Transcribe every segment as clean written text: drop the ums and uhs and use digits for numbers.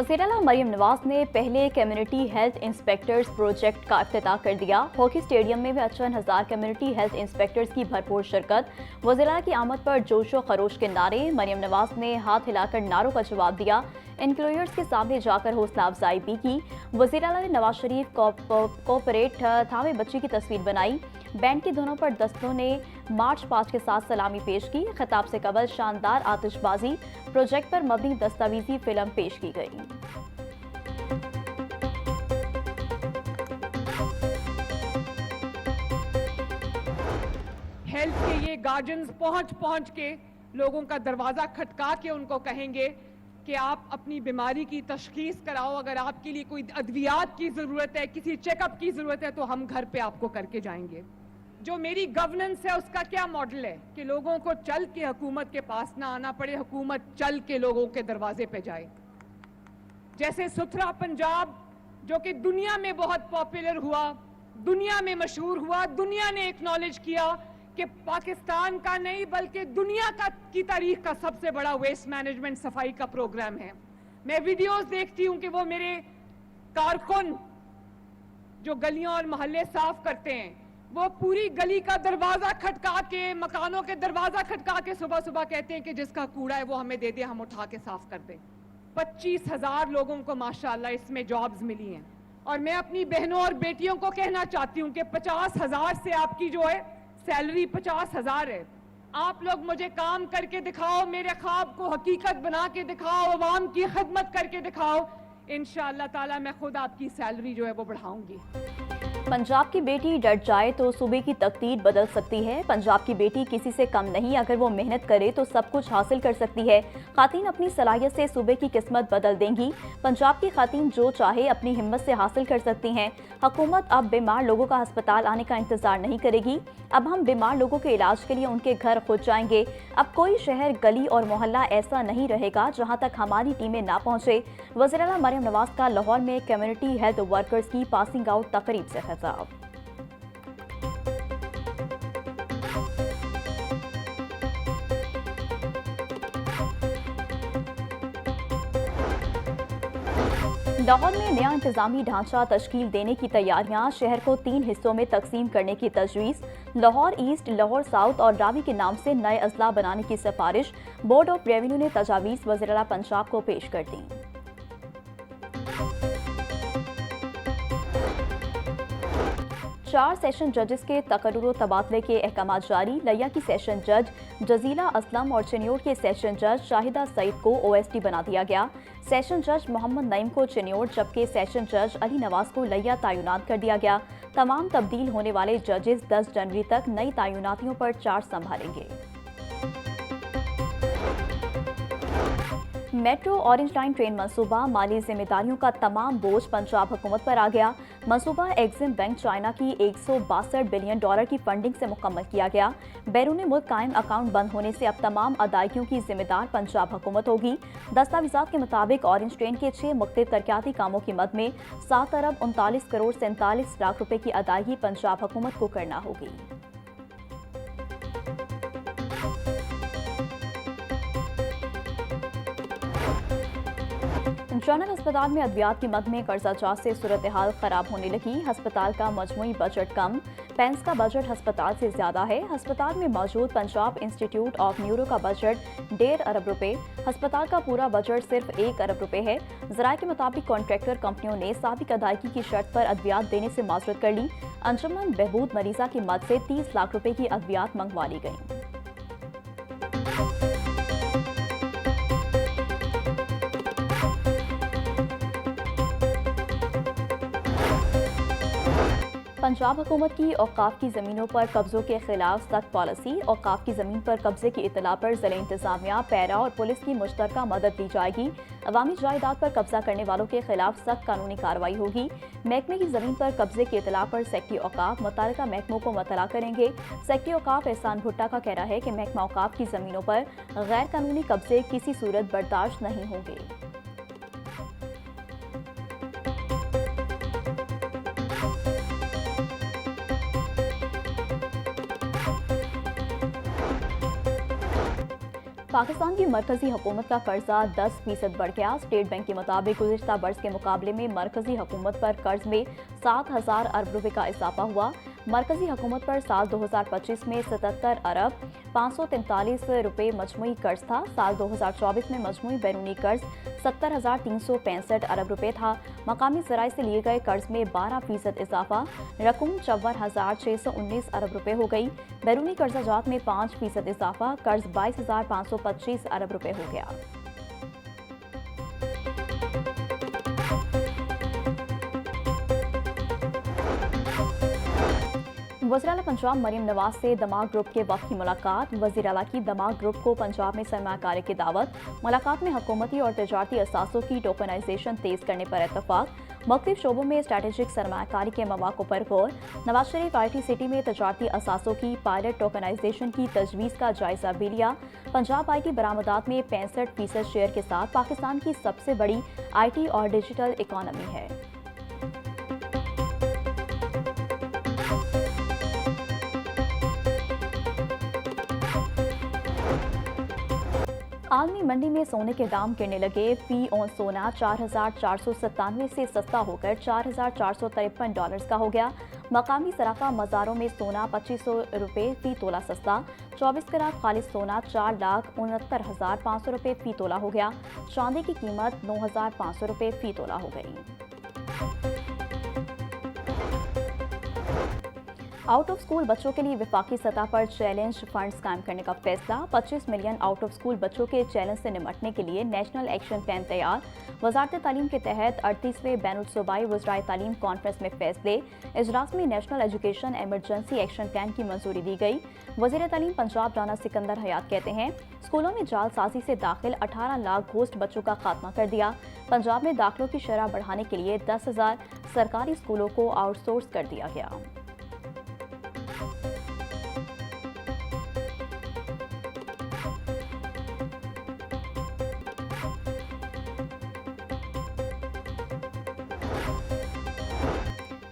वज़ीर आला मरियम नवाज ने पहले कम्युनिटी हेल्थ इंस्पेक्टर्स प्रोजेक्ट का इफ्तिताह कर दिया। हॉकी स्टेडियम में 55,000 कम्युनिटी हेल्थ इंस्पेक्टर्स की भरपूर शिरकत। वज़ीर आला की आमद पर जोशो खरोश के नारे। मरियम नवाज ने हाथ हिलाकर नारों का जवाब दिया। इंक्लूयर्स के सामने जाकर हौसला अफजाई भी की। वज़ीर आला ने नवाज शरीफ कोऑपरेट थावे बच्ची की तस्वीर बनाई। बैंड की धुनों पर दस्तों ने मार्च पास्ट के साथ सलामी पेश की। खिताब से कबल शानदार आतिशबाजी, प्रोजेक्ट पर मबनी दस्तावेजी फिल्म पेश की गई। हेल्थ के ये गार्जियंस पहुंच के लोगों का दरवाजा खटका के उनको कहेंगे कि आप अपनी बीमारी की तशखीस कराओ। अगर आपके लिए कोई अद्वियात की ज़रूरत है, किसी चेकअप की ज़रूरत है, तो हम घर पे आपको करके जाएंगे। जो मेरी गवर्नेंस है उसका क्या मॉडल है कि लोगों को चल के हुकूमत के पास ना आना पड़े, हुकूमत चल के लोगों के दरवाजे पे जाए। जैसे सुथरा पंजाब जो कि दुनिया में बहुत पॉपुलर हुआ, दुनिया में मशहूर हुआ, दुनिया ने एक्नॉलेज किया कि पाकिस्तान का नहीं बल्कि दुनिया की तारीख का सबसे बड़ा वेस्ट मैनेजमेंट सफाई का प्रोग्राम है। मैं वीडियोस देखती हूं कि वो मेरे कारकुन जो गलियों और मोहल्ले साफ करते हैं, वो पूरी गली का दरवाजा खटका के, मकानों के दरवाजा खटका के सुबह सुबह कहते हैं कि जिसका कूड़ा है वो हमें दे दे, हम उठा के साफ कर दें। 25,000 लोगों को माशाअल्लाह इसमें जॉब्स मिली हैं। और मैं अपनी बहनों और बेटियों को कहना चाहती हूँ कि 50,000 से आपकी जो है सैलरी 50,000 है। आप लोग मुझे काम करके दिखाओ, मेरे ख्वाब को हकीकत बना के दिखाओ, अवाम की खिदमत करके दिखाओ। इंशाअल्लाह ताला मैं खुद आपकी सैलरी जो है वो बढ़ाऊंगी। पंजाब की बेटी डट जाए तो सूबे की तकदीर बदल सकती है। पंजाब की बेटी किसी से कम नहीं, अगर वो मेहनत करे तो सब कुछ हासिल कर सकती है। खातीन अपनी सलाहियत से सूबे की किस्मत बदल देंगी। पंजाब की खातीन जो चाहे अपनी हिम्मत से हासिल कर सकती हैं। हुकूमत अब बीमार लोगों का अस्पताल आने का इंतजार नहीं करेगी। अब हम बीमार लोगों के इलाज के लिए उनके घर खुद जाएंगे। अब कोई शहर, गली और मोहल्ला ऐसा नहीं रहेगा जहाँ तक हमारी टीमें ना पहुँचे। वज़ीर आला मरियम नवाज का लाहौर में कम्युनिटी हेल्थ वर्कर्स की पासिंग आउट तकरीब से खिताब। लाहौर में नया इंतजामी ढांचा तश्कील देने की तैयारियां। शहर को 3 हिस्सों में तकसीम करने की तजवीज़। लाहौर ईस्ट, लाहौर साउथ और रावी के नाम से नए अजला बनाने की सिफारिश। बोर्ड ऑफ रेवेन्यू ने तजावीज़ वज़ीर आला पंजाब को पेश कर दी। 4 सेशन जजेस के तकर्रुर तबादले के अहकाम जारी। लिया की सेशन जज जजीला असलम और चिन्योट के सेशन जज शाहिदा सईद को OSD बना दिया गया। सेशन जज मोहम्मद नईम को चिन्योट, जबकि सेशन जज अली नवाज को लिया तैनात कर दिया गया। तमाम तब्दील होने वाले जजेस 10 जनवरी तक नई तैनातियों पर चार्ज संभालेंगे। मेट्रो ऑरेंज लाइन ट्रेन मंसूबा, माली जिम्मेदारियों का तमाम बोझ पंजाब हुकूमत पर आ गया। मंसूबा एग्जिम बैंक चाइना की $162 बिलियन की फंडिंग से मुकम्मल किया गया। बैरून मुल्क कायम अकाउंट बंद होने से अब तमाम अदायगियों की जिम्मेदार पंजाब हुकूमत होगी। दस्तावेजात के मुताबिक ऑरेंज ट्रेन के 6 मुख्तलिफ तरक्याती कामों की मद में 7 अरब 39 करोड़ 47 लाख रुपए की अदायगी पंजाब हुकूमत को करना होगी। जनरल अस्पताल में अद्वियात की मद में कर्जा जात से सूरत हाल खराब होने लगी। अस्पताल का मजमूई बजट कम, पेंस का बजट अस्पताल से ज्यादा है। अस्पताल में मौजूद पंजाब इंस्टीट्यूट ऑफ न्यूरो का बजट 1.5 अरब रुपए, अस्पताल का पूरा बजट सिर्फ 1 अरब रुपए है। ज़राए के मुताबिक कॉन्ट्रैक्टर कंपनियों ने साबिक अदायगी की शर्त पर अद्वियात देने से माजरत कर ली। अंजुमन बहबूद मरीजा की मद से 30 लाख रुपए की अद्वियात मंगवा ली गई। पंजाब हुकूमत की औकाफ की ज़मीनों पर कब्जों के खिलाफ सख्त पॉलिसी। औकाफ की ज़मीन पर कब्जे की इतला पर ज़िला इंतजामिया, पैरा और पुलिस की मुश्तरका मदद दी जाएगी। अवामी जायदाद पर कब्जा करने वालों के खिलाफ सख्त कानूनी कार्रवाई होगी। महकमे की ज़मीन पर कब्जे की इतला पर सेक्रेटरी औकाफ मुतल्लिका महकमों को मुतला करेंगे। सेक्रेटरी औकाफ एहसान भुट्टा का कहना है कि महकमा औकाफ की ज़मीनों पर गैर कानूनी कब्जे किसी सूरत बर्दाश्त नहीं होंगे। पाकिस्तान की मरकजी हुकूमत का कर्जा 10% बढ़ गया। स्टेट बैंक के मुताबिक गुज़िश्ता बरस के मुकाबले में मरकजी हुकूमत पर कर्ज में 7,000 अरब रुपए का इजाफा हुआ। मरकजी हुकूमत पर साल 2025 में 77 अरब 543 रुपए मजमूई कर्ज था। साल 2024 में मजमूई बैरूनी कर्ज 70,365 अरब रुपए था। मकामी ज़राए से लिए गए कर्ज में 12% इजाफा, रकम 54,619 अरब रुपए हो गई। बैरूनी कर्जाजात में 5% इजाफा, कर्ज 22,525 अरब रुपए हो गया। वज़ीर आला पंजाब मरीम नवाज से दमाग ग्रुप के वफ़द की मुलाकात। वज़ीर आला की दमाग ग्रुप को पंजाब में सरमायाकारी की दावत। मुलाकात में हुकूमती और तजारती असासों की टोकनाइजेशन तेज़ करने पर इत्तफाक। मुख्तलिफ शोबों में स्ट्रेटेजिक सरमायाकारी के मौक़ों पर गौर। नवाज शरीफ IT सिटी में तजारती असासों की पायलट टोकनाइजेशन की तजवीज़ का जायजा भी लिया। पंजाब IT बरामदात में 65% शेयर के साथ पाकिस्तान की सबसे बड़ी IT और डिजिटल इकॉनमी है। आलमी मंडी में सोने के दाम गिरने लगे। फी ऑन सोना 4,497 से सस्ता होकर $4,453 का हो गया। मकामी सराफा मज़ारों में सोना 2,500 रुपये फी तोला सस्ता। 24 कैरेट खालिस सोना 4,69,500 रुपये फी तोला हो गया। चांदी की कीमत 9,500 रुपये फी तोला हो गई। आउट ऑफ स्कूल बच्चों के लिए विफाकी सतह पर चैलेंज फंड्स कायम करने का फैसला। 25 मिलियन आउट ऑफ स्कूल बच्चों के चैलेंज से निपटने के लिए नेशनल एक्शन प्लान तैयार। वजारत तालीम के तहत 38वें बैनुल सूबाई वज़राए तालीम कॉन्फ्रेंस में फैसले। इजलास में national education emergency action plan की मंजूरी दी गई। वज़ीर तालीम पंजाब राना सिकंदर हयात कहते हैं, स्कूलों में जालसाजी से दाखिल 18 लाख घोस्ट बच्चों का खात्मा कर दिया। पंजाब में दाखिलों की शरह बढ़ाने के लिए 10,000 सरकारी स्कूलों को आउटसोर्स कर दिया गया।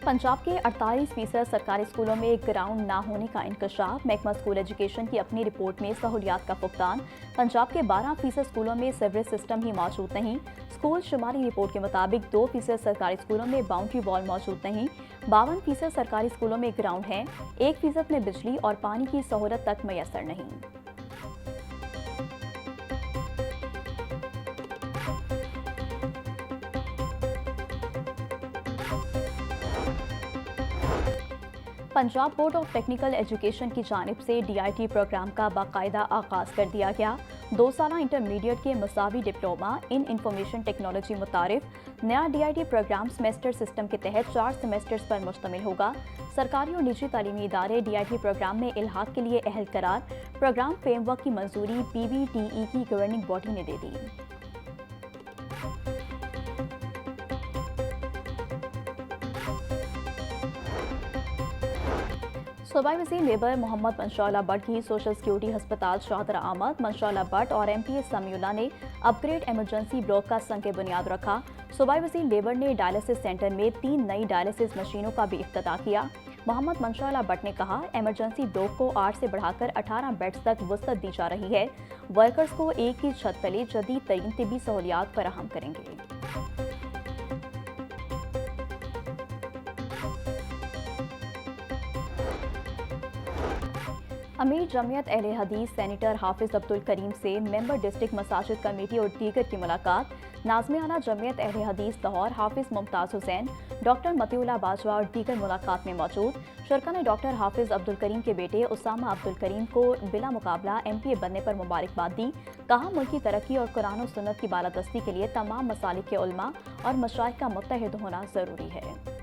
पंजाब के 48% सरकारी स्कूलों में ग्राउंड ना होने का इंकशाफ। महकमा स्कूल एजुकेशन की अपनी रिपोर्ट में सहूलियात का फुकदान। पंजाब के 12% स्कूलों में सीवरेज सिस्टम ही मौजूद नहीं। स्कूल शुमारी रिपोर्ट के मुताबिक 2% सरकारी स्कूलों में बाउंड्री वॉल मौजूद नहीं। 52% सरकारी स्कूलों में ग्राउंड है। 1% में बिजली और पानी की सहूलत तक मैसर नहीं। Punjab board of technical education की जानिब से DIT प्रोग्राम का बाकायदा आगाज कर दिया गया। 2 साला इंटरमीडिएट के मसावी डिप्लोमा इन इंफॉर्मेशन टेक्नोलॉजी मुतारिफ। नया DIT प्रोग्राम सेमेस्टर सिस्टम के तहत 4 सेमेस्टर्स पर मुश्तमिल होगा। सरकारी और निजी तालीमी इदारे DIT प्रोग्राम में इल्हाक के लिए अहल करार। प्रोग्राम फ्रेमवर्क की मंजूरी PBTE की गवर्निंग बॉडी ने दे दी। सूबाई वज़ीर लेबर मोहम्मद मंशा भट्ट की सोशल सिक्योरिटी हस्पताल शाहदरा आमद। मंशा भट्ट और MPS समीउल्लाह ने अपग्रेड एमरजेंसी ब्लॉक का संग बुनियाद रखा। सूबाई वज़ीर लेबर ने डायलिसिस सेंटर में 3 नई डायलिसिस मशीनों का भी इफ्तिताह किया। मोहम्मद मंशा भट्ट ने कहा, एमरजेंसी ब्लॉक को 8 से बढ़ाकर 18 बेड्स तक वसअत दी जा रही है। वर्कर्स को एक ही छत तले जदीद तरीन तिबी सहूलियात फराहम करेंगे। अमीर जमियत अहले हदीस सेनेटर हाफिज अब्दुल करीम से मेंबर डिस्ट्रिक्ट मसाजिद कमेटी और दीगर की मुलाकात। नाज़िम आला जमियत अहले हदीस लाहौर हाफिज मुमताज़ हुसैन, डॉक्टर मतीउल्लाह बाजवा और दीगर मुलाकात में मौजूद। शुरका ने डॉक्टर हाफिज अब्दुल करीम के बेटे उसामा अब्दुल करीम को बिला मुकाबला MPA बनने पर मुबारकबाद दी। कहा, मुल्की तरक्की और कुरान और सुन्नत की बालादस्ती के लिए तमाम मसालिक के उलमा और मशाइख का मुत्तहिद होना ज़रूरी है।